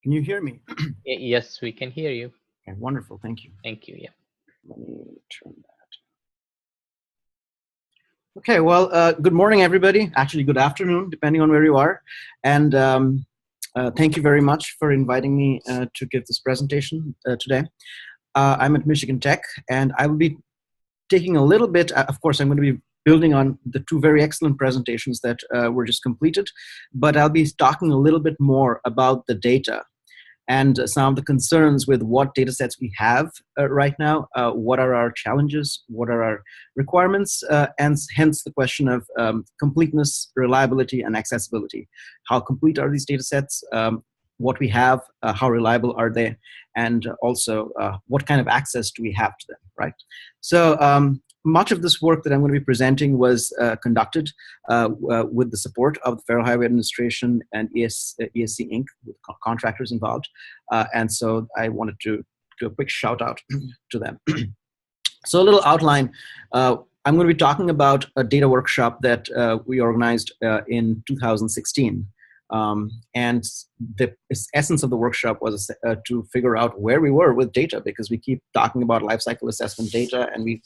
Can you hear me? Yes, we can hear you. Okay, wonderful. Thank you. Thank you. Yeah. Let me turn that. Okay, well, good morning, everybody. Actually, good afternoon, depending on where you are. And thank you very much for inviting me to give this presentation today. I'm at Michigan Tech, and I will be taking a little bit, of course, I'm going to be building on the two very excellent presentations that were just completed, but I'll be talking a little bit more about the data and some of the concerns with what data sets we have right now, what are our challenges, what are our requirements, and hence the question of completeness, reliability, and accessibility. How complete are these data sets? What we have, how reliable are they, and also what kind of access do we have to them, right? So much of this work that I'm going to be presenting was conducted with the support of the Federal Highway Administration and ESC Inc., with contractors involved. And so I wanted to do a quick shout out to them. So a little outline. I'm going to be talking about a data workshop that we organized in 2016. And the essence of the workshop was to figure out where we were with data, because we keep talking about life cycle assessment data, and we've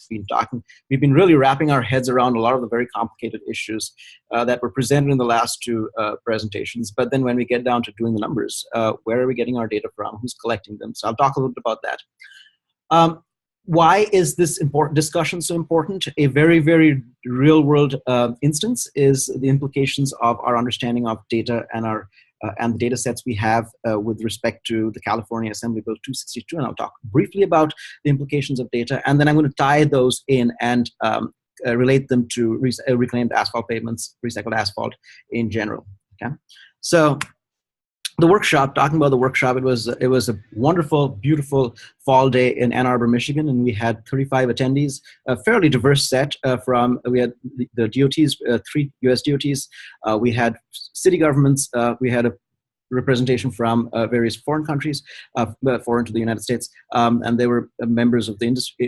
been really wrapping our heads around a lot of the very complicated issues that were presented in the last two presentations. But then when we get down to doing the numbers, where are we getting our data from? Who's collecting them? So I'll talk a little bit about that. Why is this discussion so important? A very, very real-world instance is the implications of our understanding of data and the data sets we have with respect to the California Assembly Bill 262, and I'll talk briefly about the implications of data, and then I'm going to tie those in and relate them to reclaimed asphalt pavements, recycled asphalt in general. Okay, so. The workshop, talking about the workshop, it was a wonderful, beautiful fall day in Ann Arbor, Michigan, and we had 35 attendees, a fairly diverse set we had the DOTs, 3 US DOTs, we had city governments, we had a representation from various foreign countries, foreign to the United States, and they were members of the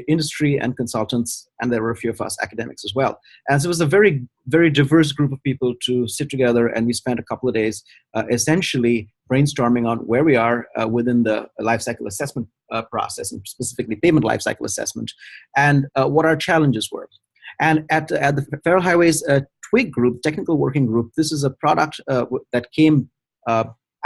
industry and consultants, and there were a few of us academics as well. And so it was a very, very diverse group of people to sit together, and we spent a couple of days essentially brainstorming on where we are within the life cycle assessment process, and specifically pavement life cycle assessment, and what our challenges were. And at the Federal Highways TWIG group, Technical Working Group, this is a product that came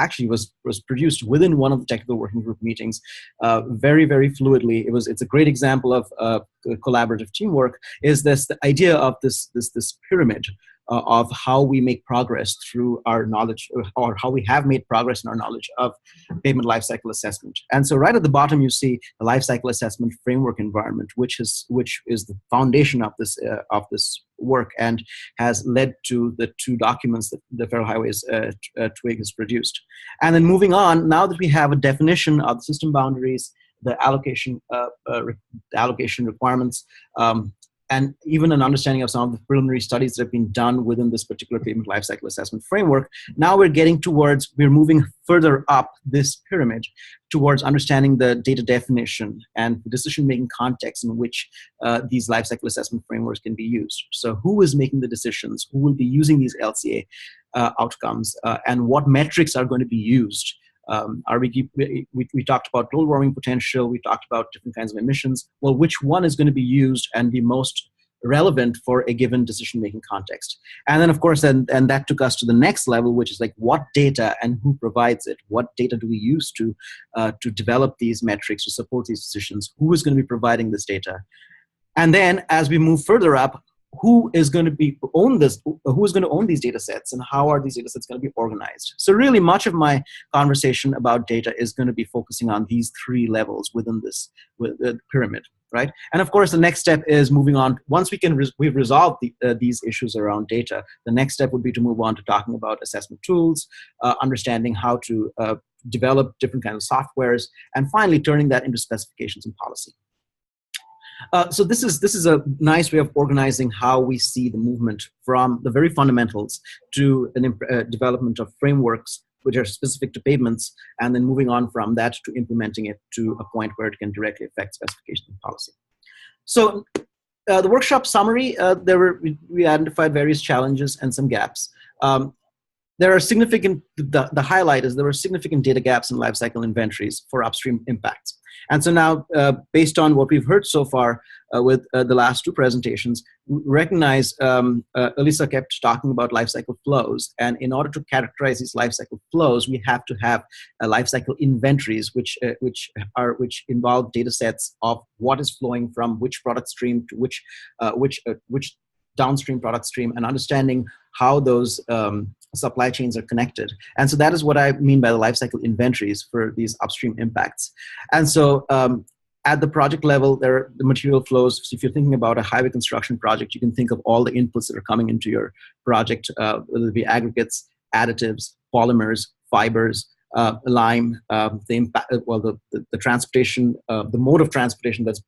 actually was produced within one of the technical working group meetings, very, very fluidly. It's a great example of collaborative teamwork. Is this the idea of this pyramid of how we make progress through our knowledge, or how we have made progress in our knowledge of pavement lifecycle assessment. And so right at the bottom, you see the lifecycle assessment framework environment, which is the foundation of this work, and has led to the 2 documents that the Federal Highways TWIG has produced. And then moving on, now that we have a definition of the system boundaries, the allocation requirements, and even an understanding of some of the preliminary studies that have been done within this particular pavement lifecycle assessment framework, now we're moving further up this pyramid towards understanding the data definition and the decision-making context in which these lifecycle assessment frameworks can be used. So who is making the decisions? Who will be using these LCA outcomes? And what metrics are going to be used? We talked about global warming potential, we talked about different kinds of emissions. Well, which one is going to be used and be most relevant for a given decision-making context? And then, of course, and that took us to the next level, which is like, what data and who provides it? What data do we use to develop these metrics, to support these decisions? Who is going to be providing this data? And then, as we move further up, who is going to own these data sets, and how are these data sets going to be organized? So really much of my conversation about data is going to be focusing on these 3 levels within this pyramid, right? And of course, the next step is moving on. Once we've resolved these issues around data, the next step would be to move on to talking about assessment tools, understanding how to develop different kinds of softwares, and finally turning that into specifications and policy. So this is a nice way of organizing how we see the movement from the very fundamentals to a development of frameworks which are specific to pavements, and then moving on from that to implementing it to a point where it can directly affect specification and policy. So the workshop summary, we identified various challenges and some gaps. there are significant, the highlight is there were significant data gaps in lifecycle inventories for upstream impacts. And so now, based on what we've heard so far with the last two presentations, we recognize Elisa kept talking about lifecycle flows. And in order to characterize these lifecycle flows, we have to have lifecycle inventories, which involve data sets of what is flowing from which product stream to which downstream product stream, and understanding how those supply chains are connected. And so that is what I mean by the lifecycle inventories for these upstream impacts. And so at the project level, there are the material flows. So if you're thinking about a highway construction project, you can think of all the inputs that are coming into your project, whether it be aggregates, additives, polymers, fibers, lime, the transportation, the mode of transportation that's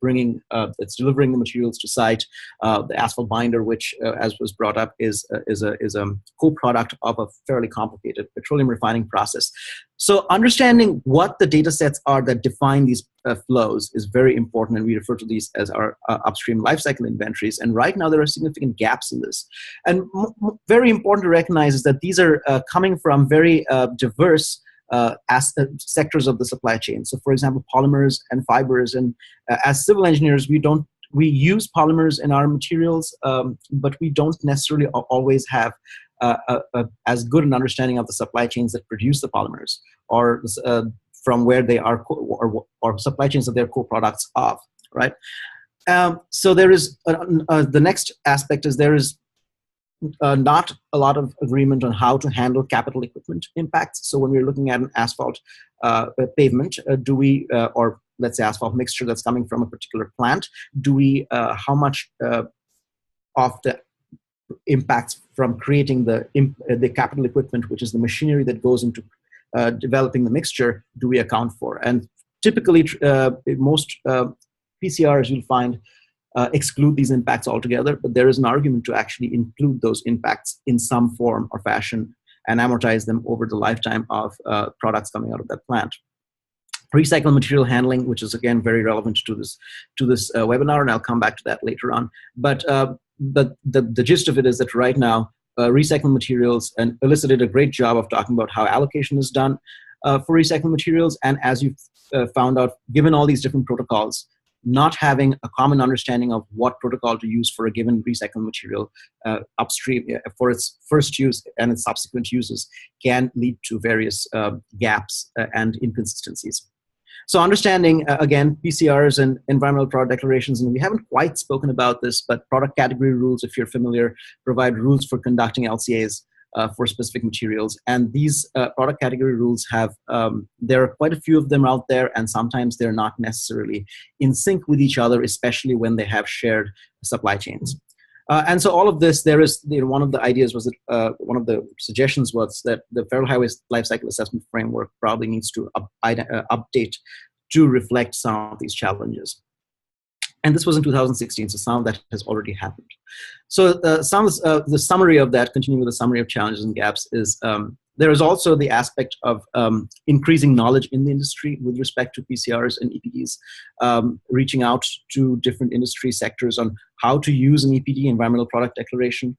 that's delivering the materials to site, the asphalt binder, which, as was brought up, is a co-product of a fairly complicated petroleum refining process. So understanding what the data sets are that define these flows is very important, and we refer to these as our upstream lifecycle inventories. And right now there are significant gaps in this. And very important to recognize is that these are coming from very diverse sectors of the supply chain. So, for example, polymers and fibers. And as civil engineers, we use polymers in our materials, but we don't necessarily always have as good an understanding of the supply chains that produce the polymers, or from where they are, or supply chains that they're co-products of, right? So there is the next aspect is there is not a lot of agreement on how to handle capital equipment impacts. So when we're looking at an asphalt pavement, or let's say asphalt mixture that's coming from a particular plant, how much of the impacts from creating the capital equipment, which is the machinery that goes into developing the mixture, do we account for? And typically, most PCRs you'll find exclude these impacts altogether, but there is an argument to actually include those impacts in some form or fashion and amortize them over the lifetime of products coming out of that plant. Recycled material handling, which is again very relevant to this webinar, and I'll come back to that later on. But the gist of it is that right now, recycled materials, and Alyssa did a great job of talking about how allocation is done for recycled materials. And as you've found out, given all these different protocols, not having a common understanding of what protocol to use for a given recycled material upstream for its first use and its subsequent uses can lead to various gaps and inconsistencies. So understanding, again, PCRs and environmental product declarations, and we haven't quite spoken about this, but product category rules, if you're familiar, provide rules for conducting LCAs for specific materials. And these product category rules have, there are quite a few of them out there, and sometimes they're not necessarily in sync with each other, especially when they have shared supply chains. And so all of this, there is, one of the ideas was that, one of the suggestions was that the Federal Highway Lifecycle Assessment Framework probably needs to update to reflect some of these challenges. And this was in 2016, so some of that has already happened. So the summary of that, continuing with the summary of challenges and gaps, is there is also the aspect of increasing knowledge in the industry with respect to PCRs and EPDs, reaching out to different industry sectors on how to use an EPD, environmental product declaration,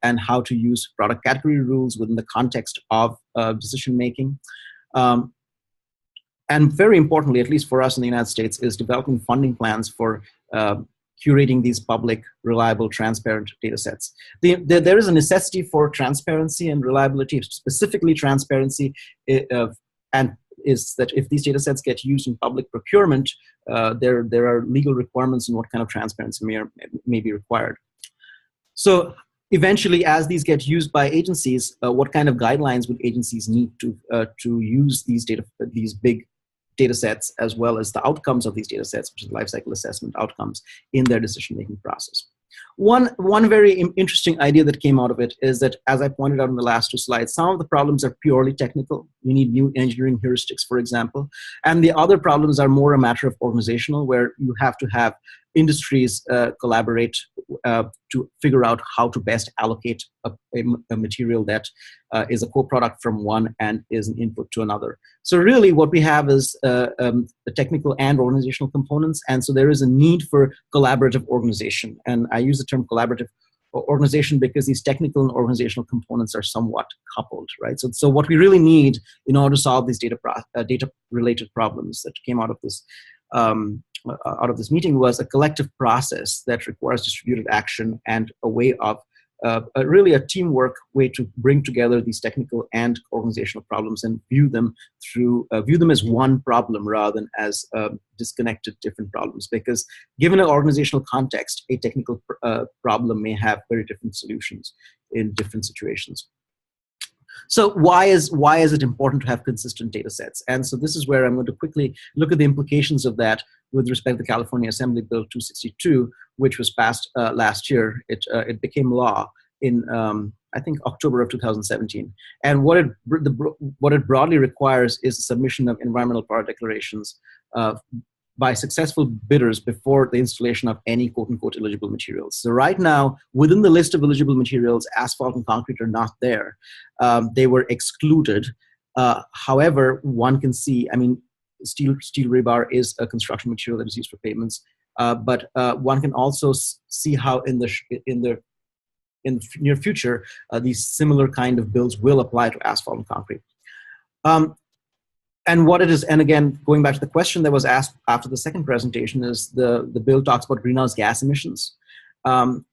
and how to use product category rules within the context of decision making. And very importantly, at least for us in the United States, is developing funding plans for curating these public, reliable, transparent data sets. There is a necessity for transparency and reliability, specifically transparency, and is that if these data sets get used in public procurement, there are legal requirements on what kind of transparency may be required. So eventually, as these get used by agencies, what kind of guidelines would agencies need to use these big data sets, as well as the outcomes of these data sets, which is life cycle assessment outcomes, in their decision-making process. One very interesting idea that came out of it is that, as I pointed out in the last two slides, some of the problems are purely technical. You need new engineering heuristics, for example. And the other problems are more a matter of organizational, where you have to have industries collaborate to figure out how to best allocate a material that is a co-product from one and is an input to another. So really what we have is the technical and organizational components, and so there is a need for collaborative organization. And I use the term collaborative organization because these technical and organizational components are somewhat coupled, right? So what we really need in order to solve these data-related problems that came out of this meeting was a collective process that requires distributed action and a way of really a teamwork way to bring together these technical and organizational problems and view them as one problem rather than as disconnected different problems. Because given an organizational context, a technical problem may have very different solutions in different situations. So why is it important to have consistent data sets? And so this is where I'm going to quickly look at the implications of that with respect to the California Assembly Bill 262, which was passed last year. It became law in I think October of 2017. And what it broadly requires is the submission of environmental product declarations by successful bidders before the installation of any quote-unquote eligible materials. So right now, within the list of eligible materials, asphalt and concrete are not there. They were excluded. However, one can see, I mean, steel rebar is a construction material that is used for pavements, but one can also see how in the near future, these similar kind of bills will apply to asphalt and concrete. And what it is, and again, going back to the question that was asked after the second presentation, is the bill talks about greenhouse gas emissions, and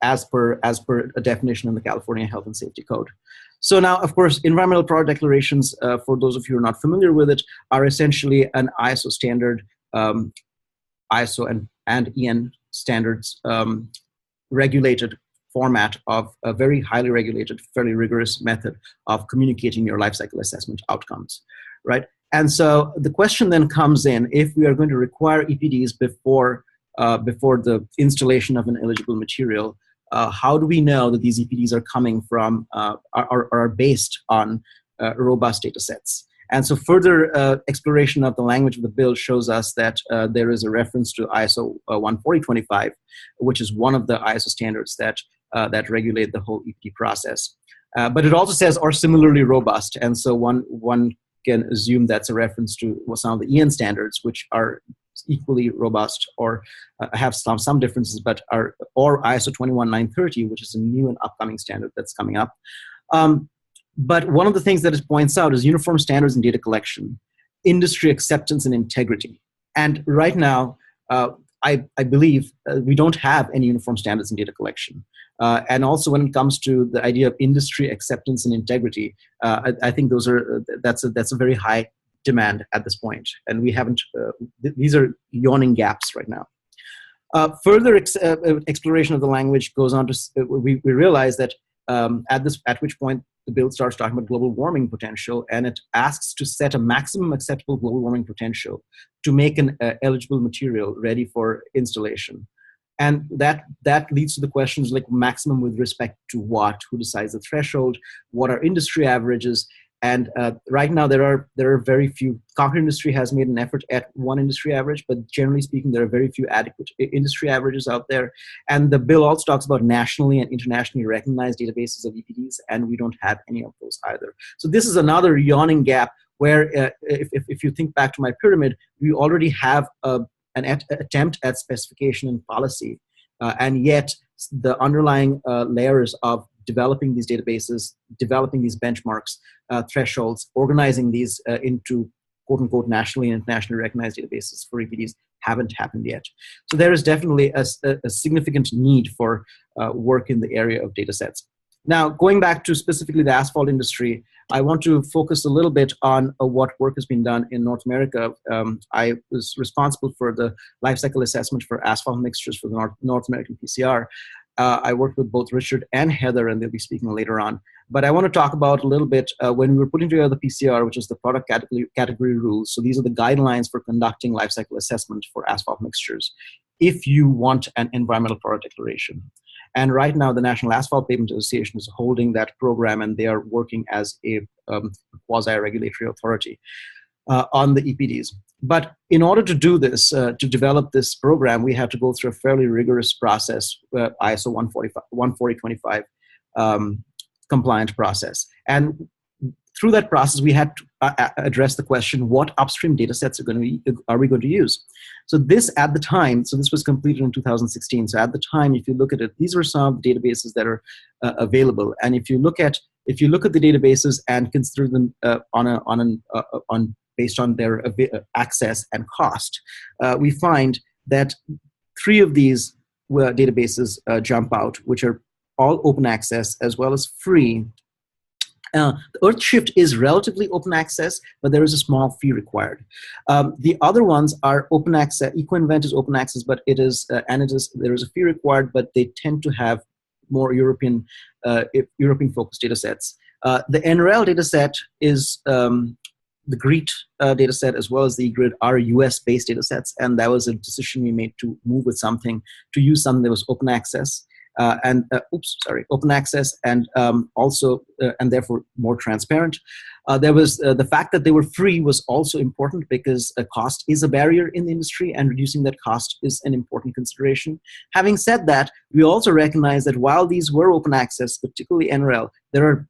as per a definition in the California Health and Safety Code. So now, of course, environmental product declarations, for those of you who are not familiar with it, are essentially an ISO standard, ISO and EN standards regulated format of a very highly regulated, fairly rigorous method of communicating your life cycle assessment outcomes, right? And so the question then comes in, if we are going to require EPDs before the installation of an eligible material, how do we know that these EPDs are coming from, are based on robust data sets? And so further exploration of the language of the bill shows us that there is a reference to ISO 14025, which is one of the ISO standards that regulate the whole EPD process. But it also says, or similarly robust. And so one can assume that's a reference to some of the EN standards, which are equally robust or have some differences, but or ISO 21930, which is a new and upcoming standard that's coming up. But one of the things that it points out is uniform standards in data collection, industry acceptance and integrity. And right now, I believe we don't have any uniform standards in data collection. And also when it comes to the idea of industry acceptance and integrity, I think that's a very high demand at this point. And we haven't, these are yawning gaps right now. Further exploration of the language goes on to, we realize that at which point the bill starts talking about global warming potential, and it asks to set a maximum acceptable global warming potential to make an eligible material ready for installation. And that leads to the questions like maximum with respect to what, who decides the threshold, what are industry averages, and right now there are very few. Concrete industry has made an effort at one industry average, but generally speaking, there are very few adequate industry averages out there. And the bill also talks about nationally and internationally recognized databases of EPDs, and we don't have any of those either. So this is another yawning gap where, if you think back to my pyramid, we already have an attempt at specification and policy, and yet the underlying layers of developing these databases, developing these benchmarks, thresholds, organizing these into quote-unquote nationally and internationally recognized databases for EPDs haven't happened yet. So there is definitely a significant need for work in the area of data sets. Now, going back to specifically the asphalt industry, I want to focus a little bit on what work has been done in North America. I was responsible for the life cycle assessment for asphalt mixtures for the North American PCR. I worked with both Richard and Heather, and they'll be speaking later on. But I want to talk about a little bit when we were putting together the PCR, which is the product category rules. So these are the guidelines for conducting life cycle assessment for asphalt mixtures if you want an environmental product declaration. And right now, the National Asphalt Pavement Association is holding that program, and they are working as a quasi-regulatory authority on the EPDs. But in order to do this, to develop this program, we have to go through a fairly rigorous process, ISO 14025 compliant process. And through that process, we had to address the question, what upstream data sets are we going to use? So this at the time, so this was completed in 2016. So at the time, if you look at it, these were some of the databases that are available. And if you look at the databases and consider them based on their access and cost, we find that 3 of these databases jump out, which are all open access as well as free. The Earthshift is relatively open access, but there is a small fee required. The other ones are open access. EcoInvent is open access, but there is a fee required, but they tend to have more European focused data sets. The NREL data set is the GREET data set as well as the eGrid are US based data sets, and that was a decision we made to move with to use something that was open access. Open access and also and therefore more transparent. There was the fact that they were free was also important because cost is a barrier in the industry, and reducing that cost is an important consideration. Having said that, we also recognize that while these were open access, particularly NRL, there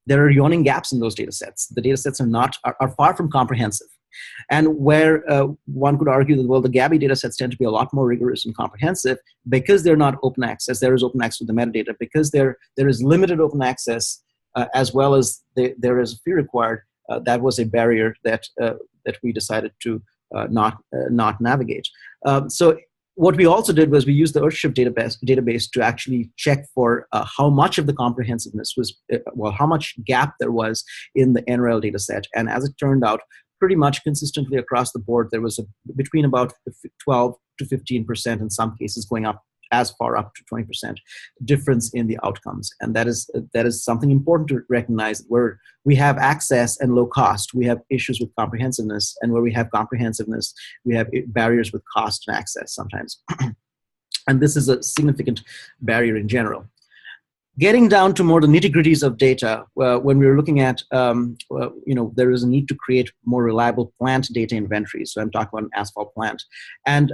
are yawning gaps in those data sets. The data sets are far from comprehensive. And where one could argue that, well, the Gabi data sets tend to be a lot more rigorous and comprehensive because they're not open access. There is open access to the metadata. Because there is limited open access as well as there is a fee required, that was a barrier that we decided to not navigate. So what we also did was we used the Earthshift database to actually check for how much of the comprehensiveness was, how much gap there was in the NRL data set. And as it turned out, pretty much consistently across the board, there was between about 12 to 15%, in some cases going up as far up to 20% difference in the outcomes. And that is something important to recognize. Where we have access and low cost, we have issues with comprehensiveness. And where we have comprehensiveness, we have barriers with cost and access sometimes. And this is a significant barrier in general. Getting down to more the nitty-gritties of data, when we were looking at, there is a need to create more reliable plant data inventories. So I'm talking about an asphalt plant. And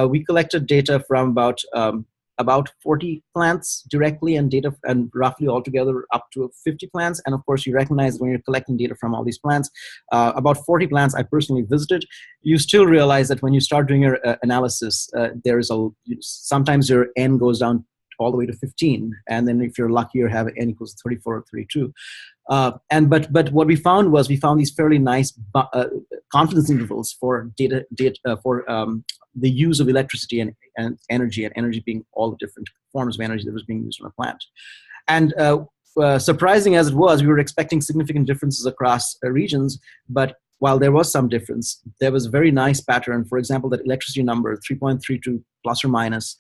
we collected data from about 40 plants directly, and data and roughly altogether up to 50 plants. And of course, you recognize when you're collecting data from all these plants, about 40 plants I personally visited, you still realize that when you start doing your analysis, sometimes your N goes down all the way to 15, and then if you're lucky, you have N equals 34 or 32. But what we found was these fairly nice confidence intervals for the use of electricity and energy being all the different forms of energy that was being used on a plant. And surprising as it was, we were expecting significant differences across regions, but while there was some difference, there was a very nice pattern. For example, that electricity number, 3.32 plus or minus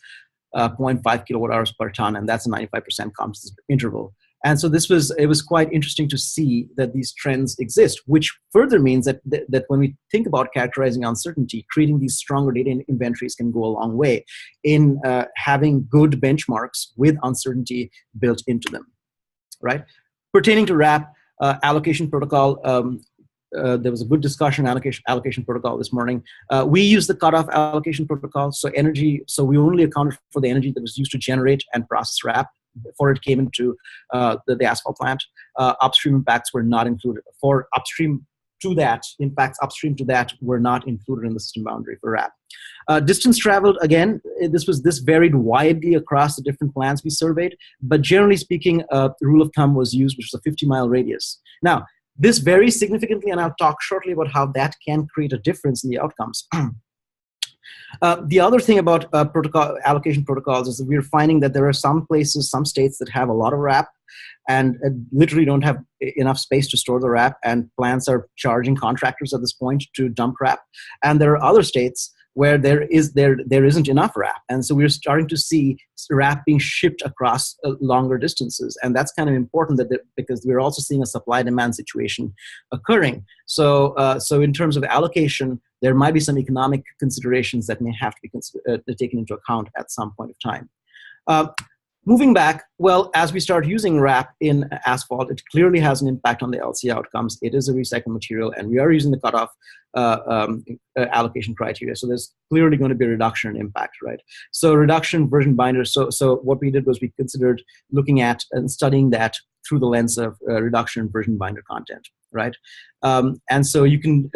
0.5 kilowatt hours per ton, and that's a 95% confidence interval. And so it was quite interesting to see that these trends exist, which further means that when we think about characterizing uncertainty, creating these stronger data inventories can go a long way in having good benchmarks with uncertainty built into them, right? Pertaining to RAP allocation protocol, there was a good discussion on allocation protocol this morning. We used the cutoff allocation protocol. So we only accounted for the energy that was used to generate and process RAP before it came into the asphalt plant. Upstream impacts were not included. For upstream to that, impacts upstream to that were not included in the system boundary for RAP. Distance traveled, again, this varied widely across the different plants we surveyed, but generally speaking, the rule of thumb was used, which was a 50-mile radius. Now, this varies significantly, and I'll talk shortly about how that can create a difference in the outcomes. The other thing about allocation protocols is that we're finding that there are some places, some states that have a lot of RAP and literally don't have enough space to store the RAP, and plants are charging contractors at this point to dump RAP. And there are other states where there isn't enough RAP. And so we're starting to see RAP being shipped across longer distances. And that's kind of important because we're also seeing a supply-demand situation occurring. So in terms of allocation, there might be some economic considerations that may have to be taken into account at some point of time. Moving back, well, as we start using RAP in asphalt, it clearly has an impact on the LCA outcomes. It is a recycled material, and we are using the cutoff allocation criteria. So there's clearly going to be a reduction in impact, right? So reduction version binders. So what we did was we considered looking at and studying that through the lens of reduction in virgin binder content, right? And so you can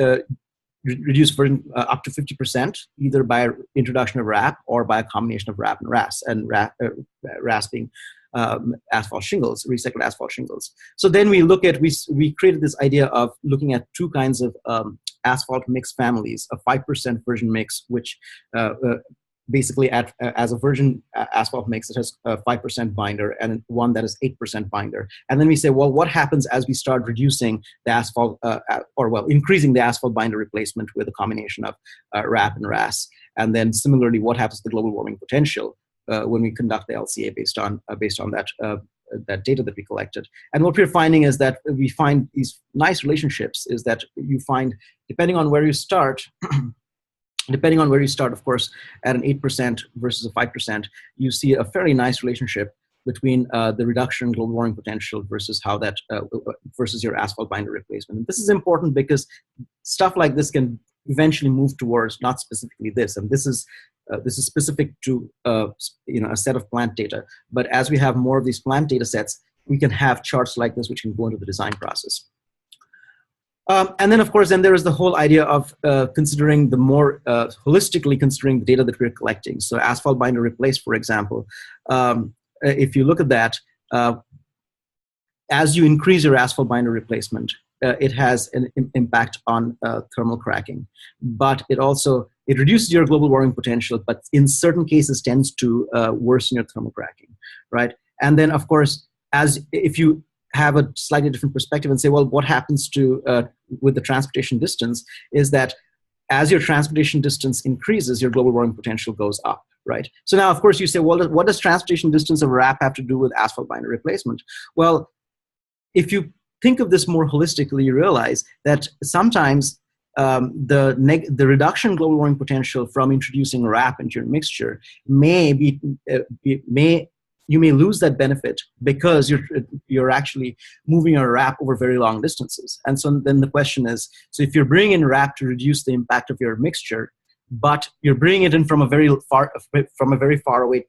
reduce virgin up to 50%, either by introduction of RAP or by a combination of RAP and RAS, and RAS being asphalt shingles, recycled asphalt shingles. So then we created this idea of looking at two kinds of asphalt mix families: a 5% virgin mix, which basically as a virgin asphalt mix, it has a 5% binder, and one that is 8% binder. And then we say, well, what happens as we start reducing the asphalt, increasing the asphalt binder replacement with a combination of RAP and RAS? And then similarly, what happens to the global warming potential when we conduct the LCA based on that data that we collected? And what we're finding is that we find these nice relationships. Is that you find, depending on where you start. Depending on where you start, of course, at an 8% versus a 5%, you see a fairly nice relationship between the reduction in global warming potential versus how that versus your asphalt binder replacement. And this is important because stuff like this can eventually move towards not specifically this, and this is specific to a set of plant data. But as we have more of these plant data sets, we can have charts like this which can go into the design process. And then, of course, then there is the whole idea of considering the more holistically considering the data that we're collecting. So asphalt binder replaced, for example, if you look at that, as you increase your asphalt binder replacement, it has an impact on thermal cracking. But it reduces your global warming potential, but in certain cases tends to worsen your thermal cracking, right? And then, of course, if you have a slightly different perspective and say, well, what happens to with the transportation distance is that as your transportation distance increases, your global warming potential goes up, right? So now, of course, you say, well, what does transportation distance of RAP have to do with asphalt binder replacement? Well, if you think of this more holistically, you realize that sometimes the reduction in global warming potential from introducing RAP into your mixture you may lose that benefit because you're actually moving your RAP over very long distances. And so then the question is, so if you're bringing in RAP to reduce the impact of your mixture, but you're bringing it in from a very far away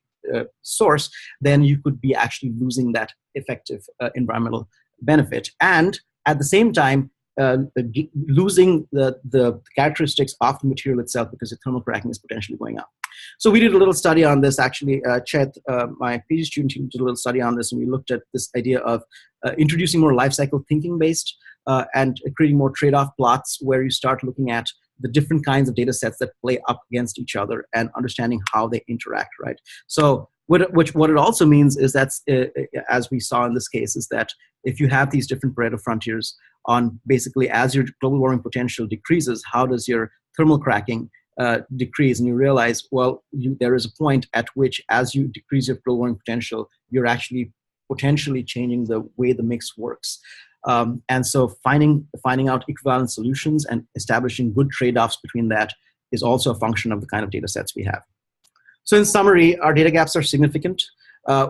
source, then you could be actually losing that effective environmental benefit, and at the same time losing the characteristics of the material itself because the thermal cracking is potentially going up. So we did a little study on this. Actually, Chet, my PhD student, did a little study on this, and we looked at this idea of introducing more life cycle thinking based and creating more trade-off plots where you start looking at the different kinds of data sets that play up against each other and understanding how they interact, right? So what it also means is that, as we saw in this case, is that if you have these different Pareto frontiers on basically as your global warming potential decreases, how does your thermal cracking decrease? And you realize, well, there is a point at which as you decrease your global warming potential, you're actually potentially changing the way the mix works. And so finding out equivalent solutions and establishing good trade-offs between that is also a function of the kind of data sets we have. So in summary, our data gaps are significant.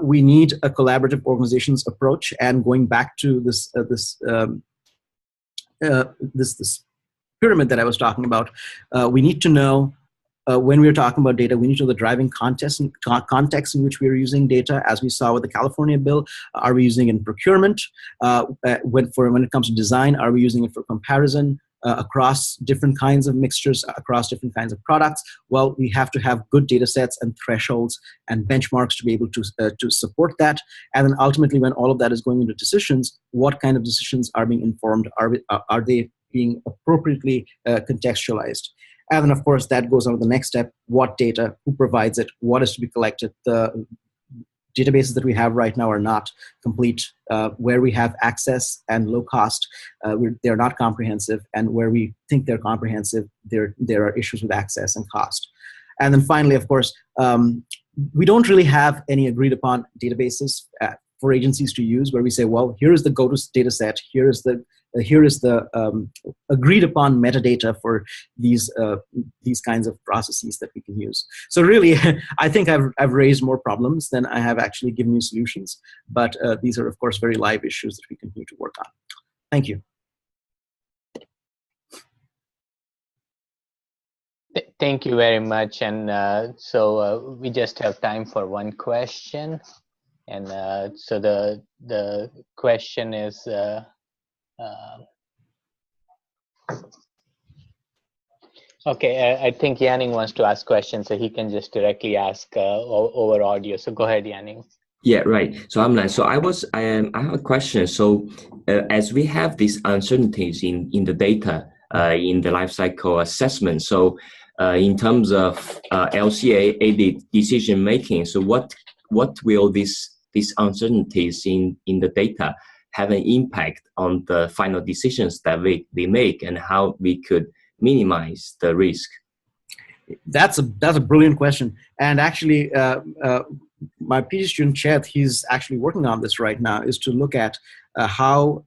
We need a collaborative organizations approach, and going back to this pyramid that I was talking about, we need to know when we're talking about data, we need to know the driving context in which we are using data. As we saw with the California bill, are we using it in procurement? When it comes to design, are we using it for comparison across different kinds of mixtures, across different kinds of products? Well, we have to have good data sets and thresholds and benchmarks to be able to support that. And then ultimately, when all of that is going into decisions, what kind of decisions are being informed? Are they being appropriately contextualized? And then, of course, that goes on to the next step: what data, who provides it, what is to be collected. The databases that we have right now are not complete. Where we have access and low cost, they're not comprehensive. And where we think they're comprehensive, there are issues with access and cost. And then finally, of course, we don't really have any agreed upon databases for agencies to use where we say, well, here is the go-to data set, here is the agreed upon metadata for these kinds of processes that we can use. So really, I think I've raised more problems than I have actually given you solutions, but these are, of course, very live issues that we continue to work on. Thank you. Thank you very much. And so we just have time for one question. And so the question is, okay, I think Yaning wants to ask questions, so he can just directly ask over audio. So go ahead, Yaning. Yeah, right. So I have a question. So as we have these uncertainties in the data, in the life cycle assessment, so in terms of LCA aided decision making, so what will these uncertainties in the data have an impact on the final decisions that we make, and how we could minimize the risk? That's a brilliant question. And actually, my PhD student Chet, he's actually working on this right now, is to look at how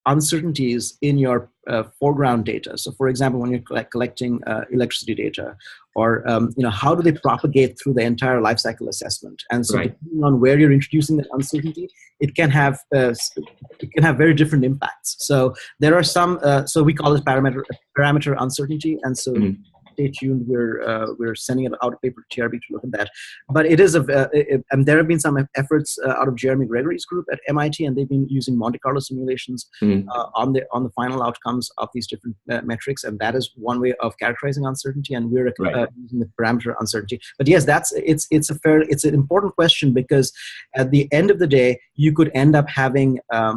uncertainties in your foreground data. So, for example, when you're collecting electricity data, or how do they propagate through the entire life cycle assessment? And so, Right. depending on where you're introducing that uncertainty, it can have very different impacts. So there are some. So we call it parameter uncertainty, and so. Mm-hmm. Stay tuned. We're sending it out a paper to TRB to look at that. But it is and there have been some efforts out of Jeremy Gregory's group at MIT, and they've been using Monte Carlo simulations on the final outcomes of these different metrics, and that is one way of characterizing uncertainty. And we're using the parameter uncertainty. But yes, it's an important question, because at the end of the day, you could end up having a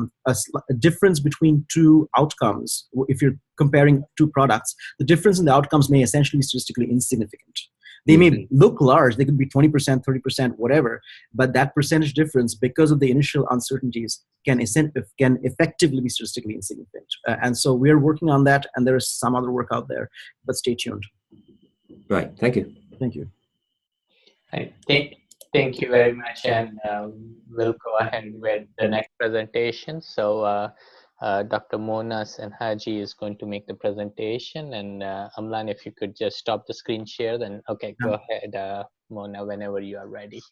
difference between two outcomes. If you're comparing two products, the difference in the outcomes may essentially be statistically insignificant. They may look large, they could be 20%, 30%, whatever, but that percentage difference, because of the initial uncertainties, can effectively be statistically insignificant. And so we're working on that, and there is some other work out there, but stay tuned. Right, thank you. Thank you. Thank you very much, and we'll go ahead with the next presentation. So Dr. Mona Senhaji is going to make the presentation, and Amlan, if you could just stop the screen share, then okay, go ahead, Mona, whenever you are ready.